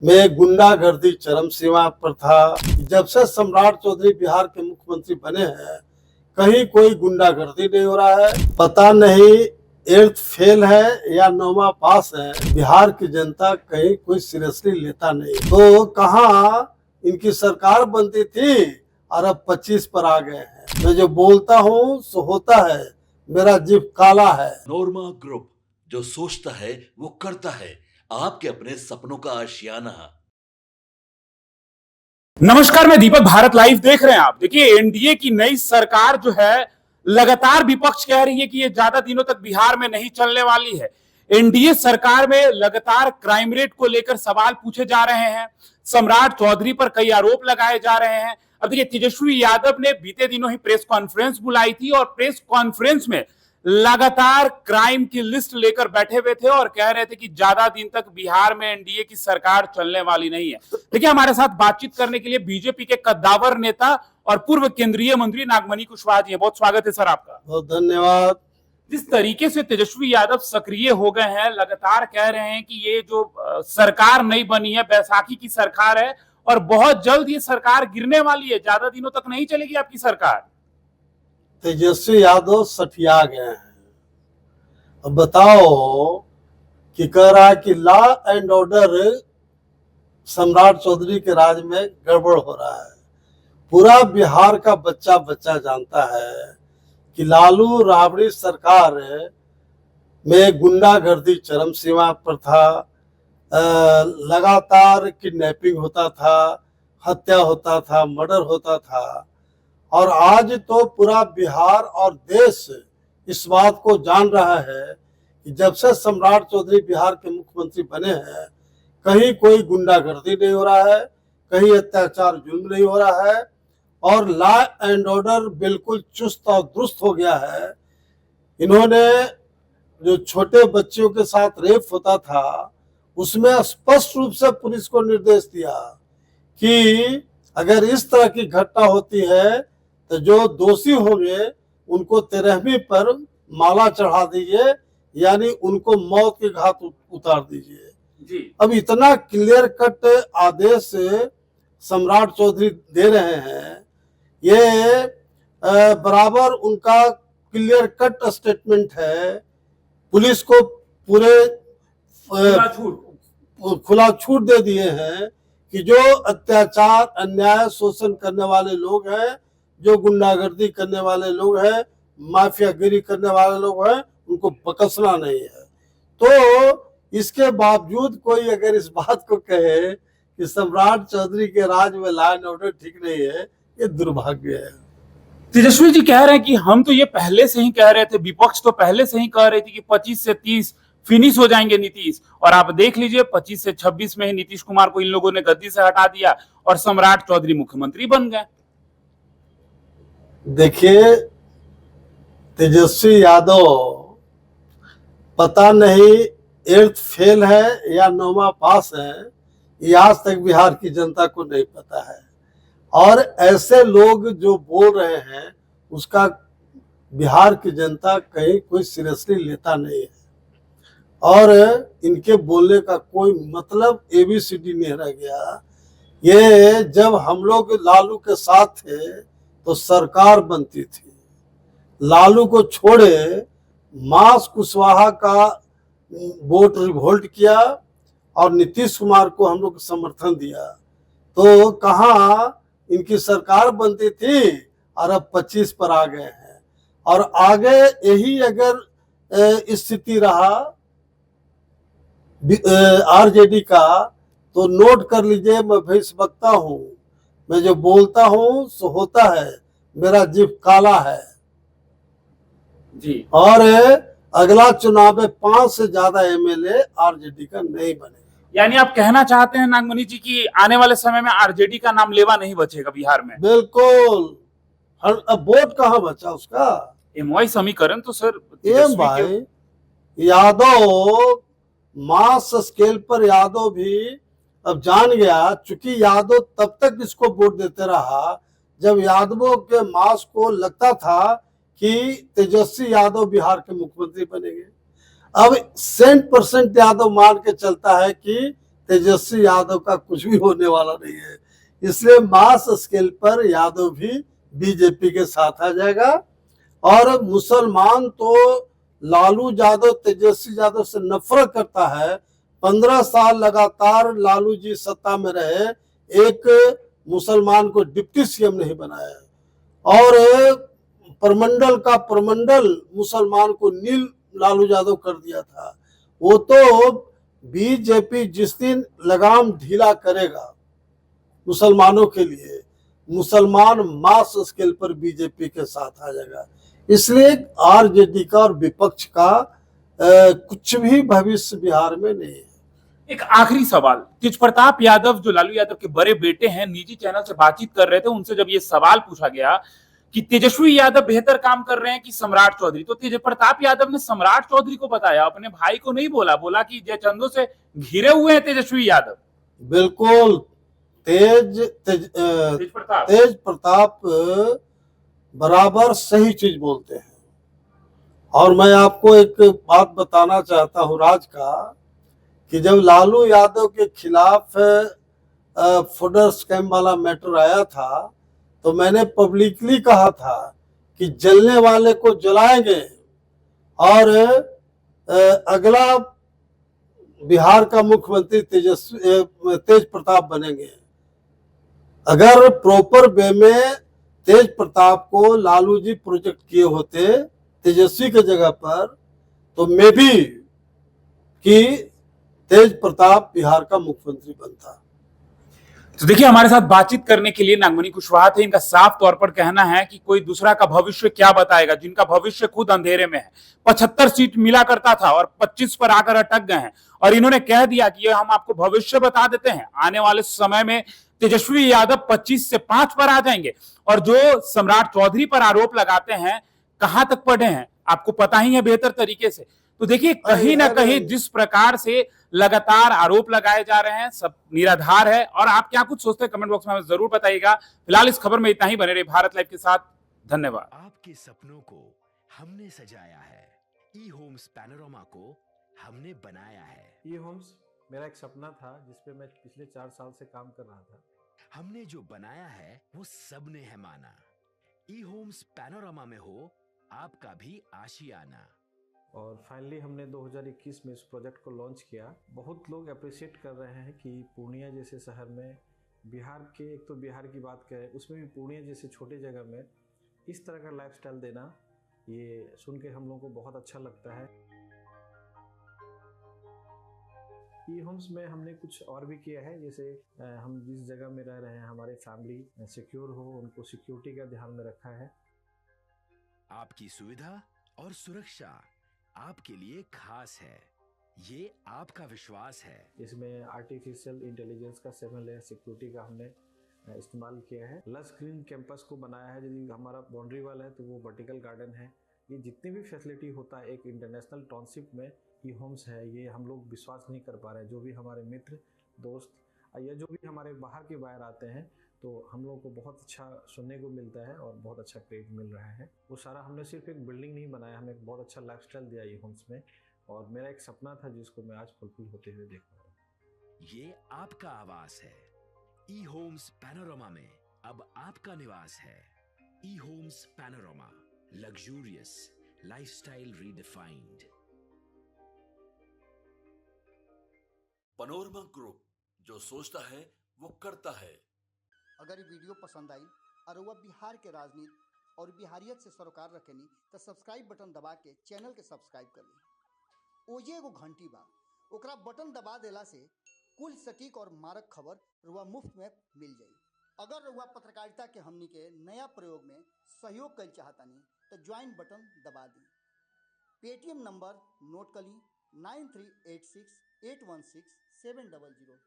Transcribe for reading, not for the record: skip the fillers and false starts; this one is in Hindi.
में गुंडागर्दी चरम सीमा पर था। जब से सम्राट चौधरी बिहार के मुख्यमंत्री बने हैं, कहीं कोई गुंडागर्दी नहीं हो रहा है। पता नहीं 8th फेल है या 9वां पास है, बिहार की जनता कहीं कोई सीरियसली लेता नहीं। तो कहाँ इनकी सरकार बनती थी और अब 25 पर आ गए हैं। मैं जो बोलता हूँ सो होता है, मेरा जीभ काला है। नोरमा ग्रुप, जो सोचता है वो करता है। आपके अपने सपनों का आशियाना। नमस्कार, मैं दीपक। भारत लाइव देख रहे हैं आप। देखिए, एनडीए की नई सरकार जो है, लगातार विपक्ष कह रही है कि ये ज्यादा दिनों तक बिहार में नहीं चलने वाली है। एनडीए सरकार में लगातार क्राइम रेट को लेकर सवाल पूछे जा रहे हैं। सम्राट चौधरी पर कई आरोप लगाए जा रहे हैं। अब देखिए, तेजस्वी यादव ने बीते दिनों ही प्रेस कॉन्फ्रेंस बुलाई थी और प्रेस कॉन्फ्रेंस में लगातार क्राइम की लिस्ट लेकर बैठे हुए थे और कह रहे थे कि ज्यादा दिन तक बिहार में एनडीए की सरकार चलने वाली नहीं है। देखिए, हमारे साथ बातचीत करने के लिए बीजेपी के कद्दावर नेता और पूर्व केंद्रीय मंत्री नागमणि कुशवाहा जी हैं। बहुत स्वागत है सर आपका। बहुत धन्यवाद। जिस तरीके से तेजस्वी यादव सक्रिय हो गए हैं, लगातार कह रहे हैं कि ये जो सरकार नहीं बनी है, बैसाखी की सरकार है और बहुत जल्द ये सरकार गिरने वाली है, ज्यादा दिनों तक नहीं चलेगी आपकी सरकार। तेजस्वी यादव सठिया गए हैं। अब बताओ कि कह रहा है कि लॉ एंड ऑर्डर सम्राट चौधरी के राज में गड़बड़ हो रहा है। पूरा बिहार का बच्चा बच्चा जानता है कि लालू राबड़ी सरकार में गुंडागर्दी चरम सीमा पर था। लगातार किडनैपिंग होता था, हत्या होता था, मर्डर होता था। और आज तो पूरा बिहार और देश इस बात को जान रहा है कि जब से सम्राट चौधरी बिहार के मुख्यमंत्री बने हैं, कहीं कोई गुंडागर्दी नहीं हो रहा है, कहीं अत्याचार जुल्म नहीं हो रहा है और लॉ एंड ऑर्डर बिल्कुल चुस्त और दुरुस्त हो गया है। इन्होंने जो छोटे बच्चों के साथ रेप होता था, उसमें स्पष्ट रूप से पुलिस को निर्देश दिया कि अगर इस तरह की घटना होती है तो जो दोषी होंगे उनको 13वीं पर माला चढ़ा दीजिए, यानी उनको मौत के घाट उतार दीजिए जी। अब इतना क्लियर कट आदेश सम्राट चौधरी दे रहे हैं। ये बराबर उनका क्लियर कट स्टेटमेंट है। पुलिस को पूरे खुला छूट दे दिए हैं कि जो अत्याचार, अन्याय, शोषण करने वाले लोग हैं, जो गुंडागर्दी करने वाले लोग हैं, माफियागिरी करने वाले लोग हैं, उनको बख्शना नहीं है। तो इसके बावजूद कोई अगर इस बात को कहे कि सम्राट चौधरी के राज में लॉ एंड ऑर्डर ठीक नहीं है, ये दुर्भाग्य है। तेजस्वी जी कह रहे हैं कि हम तो ये पहले से ही कह रहे थे, विपक्ष तो पहले से ही कह रही थी कि 25 से 30 फिनिश हो जाएंगे नीतीश, और आप देख लीजिए 25 से 26 में ही नीतीश कुमार को इन लोगों ने गद्दी से हटा दिया और सम्राट चौधरी मुख्यमंत्री बन गए। देखिए, तेजस्वी यादव पता नहीं 8th फेल है या 9वां पास है, ये आज तक बिहार की जनता को नहीं पता है। और ऐसे लोग जो बोल रहे हैं उसका बिहार की जनता कहीं कोई सीरियसली लेता नहीं है और इनके बोलने का कोई मतलब ABCD नहीं रह गया। ये जब हम लोग लालू के साथ थे तो सरकार बनती थी। लालू को छोड़े मास कुशवाहा का वोट रिवोल्ट किया और नीतीश कुमार को हम लोग समर्थन दिया। तो कहाँ इनकी सरकार बनती थी और अब 25 पर आ गए हैं। और आगे यही अगर स्थिति रहा आरजेडी का, तो नोट कर लीजिए, मैं भविष्यवक्ता हूँ, मैं जो बोलता हूँ सो होता है, मेरा जीभ काला है जी। और अगला चुनाव में 5 से ज्यादा MLA आरजेडी का नहीं बनेगा। यानी आप कहना चाहते हैं नागमणि जी कि आने वाले समय में आरजेडी का नाम लेवा नहीं बचेगा बिहार में? बिल्कुल। अब वोट कहाँ बचा उसका? एमवाई समीकरण तो सर भाई, यादव मास स्केल पर यादव भी अब जान गया, चूंकि यादव तब तक इसको वोट देते रहा जब यादवों के मास को लगता था कि तेजस्वी यादव बिहार के मुख्यमंत्री बनेंगे। अब 100% यादव मान के चलता है कि तेजस्वी यादव का कुछ भी होने वाला नहीं है। इसलिए मास स्केल पर यादव भी बीजेपी के साथ आ जाएगा। और मुसलमान तो लालू यादव तेजस्वी यादव से नफरत करता है। 15 साल लगातार लालू जी सत्ता में रहे, एक मुसलमान को डिप्टी सीएम नहीं बनाया। और प्रमंडल का प्रमंडल मुसलमान को नील लालू यादव कर दिया था। वो तो बीजेपी जिस दिन लगाम ढीला करेगा मुसलमानों के लिए, मुसलमान मास स्केल पर बीजेपी के साथ आ जाएगा। इसलिए आरजेडी का और विपक्ष का कुछ भी भविष्य बिहार में नहीं है। एक आखिरी सवाल, तेज प्रताप यादव जो लालू यादव के बड़े बेटे हैं, निजी चैनल से बातचीत कर रहे थे, उनसे जब ये सवाल पूछा गया कि तेजस्वी यादव बेहतर काम कर रहे हैं कि सम्राट चौधरी, तो तेज प्रताप यादव ने सम्राट चौधरी को बताया, अपने भाई को नहीं बोला। बोला कि जयचंदो से घिरे हुए हैं तेजस्वी यादव। बिल्कुल तेज प्रताप बराबर सही चीज बोलते हैं। और मैं आपको एक बात बताना चाहता हूं राज का, कि जब लालू यादव के खिलाफ फुडर स्कैम वाला मैटर आया था, तो मैंने पब्लिकली कहा था कि जलने वाले को जलाएंगे और अगला बिहार का मुख्यमंत्री तेज प्रताप बनेंगे। अगर प्रॉपर वे में तेज प्रताप को लालू जी प्रोजेक्ट किए होते तेजस्वी के जगह पर, तो मे भी कि तेज प्रताप बिहार का मुख्यमंत्री बनता। तो देखिए, हमारे साथ बातचीत करने के लिए नागमणि कुशवाहा थे। इनका साफ तौर पर कहना है कि कोई दूसरा का भविष्य क्या बताएगा, जिनका भविष्य खुद अंधेरे में है। 75 सीट मिला करता था और 25 पर आकर अटक गए हैं, और इन्होंने कह दिया कि ये हम आपको भविष्य बता देते हैं, आने वाले समय में तेजस्वी यादव 25 से 5 पर आ जाएंगे। और जो सम्राट चौधरी पर आरोप लगाते हैं, कहां तक पढ़े हैं आपको पता ही है बेहतर तरीके से। तो देखिए, कहीं ना कहीं जिस प्रकार से लगातार आरोप लगाए जा रहे हैं, सब निराधार है। और आप क्या कुछ सोचते हैं, कमेंट बॉक्स में हमें जरूर बताइएगा। फिलहाल इस खबर में इतना ही। बने रहिए भारत लाइव के साथ। धन्यवाद। आपके सपनों को हमने सजाया है, ई होम्स पैनोरामा को हमने बनाया है। ई होम्स मेरा एक सपना था, जिसपे मैं पिछले 4 साल से काम कर रहा था। हमने जो बनाया है वो सबने है माना। ई होम्स पैनोरामा में हो आपका भी आशियाना। और फाइनली हमने 2021 में इस प्रोजेक्ट को लॉन्च किया। बहुत लोग अप्रिशिएट कर रहे हैं कि पूर्णिया जैसे शहर में, बिहार के, एक तो बिहार की बात करें, उसमें भी पूर्णिया जैसे छोटे जगह में इस तरह का लाइफस्टाइल देना, ये सुन के हम लोगों को बहुत अच्छा लगता है। ई होम्स में हमने कुछ और भी किया है, जैसे हम जिस जगह में रह रहे हैं, हमारे फैमिली सिक्योर हो, उनको सिक्योरिटी का ध्यान में रखा है। आपकी सुविधा और सुरक्षा आपके लिए खास है, ये आपका विश्वास है। इसमें आर्टिफिशियल इंटेलिजेंस का 7 लेयर सिक्योरिटी का हमने इस्तेमाल किया है। लस ग्रीन कैंपस को बनाया है। यदि हमारा बाउंड्री वाल है तो वो वर्टिकल गार्डन है। ये जितनी भी फैसिलिटी होता है एक इंटरनेशनल टाउनशिप में, ई होम्स है, ये हम लोग विश्वास नहीं कर पा रहे हैं। जो भी हमारे मित्र, दोस्त या जो भी हमारे बाहर के बाहर आते हैं, तो हम लोगों को बहुत अच्छा सुनने को मिलता है और बहुत अच्छा क्रेडिट मिल रहा है। वो सारा हमने सिर्फ एक बिल्डिंग नहीं बनाया, हमें एक बहुत अच्छा लाइफस्टाइल दिया ई होम्स में। और मेरा एक सपना था जिसको मैं आज फुलफिल होते हुए देख रहा हूँ। ये आपका आवास है। ई होम्स पैनोरामा में अब आपका निवास है। E homes Panorama, luxurious lifestyle redefined. Panorama group, जो सोचता है वो करता है। अगर ये वीडियो पसंद आई और वह बिहार के राजनीति और बिहारियत से सरोकार रखेनी, तो सब्सक्राइब बटन दबा के चैनल के सब्सक्राइब कर ली। ओजे एगो घंटी बा, ओकरा बटन दबा देला से कुल सटीक और मारक खबर रुआ मुफ्त में मिल जाई। अगर रुआ पत्रकारिता के हमनी के नया प्रयोग में सहयोग कर चाहतानी, तो ज्वाइन बटन दबा दी। पेटीएम नंबर नोट कर ली 9386816700।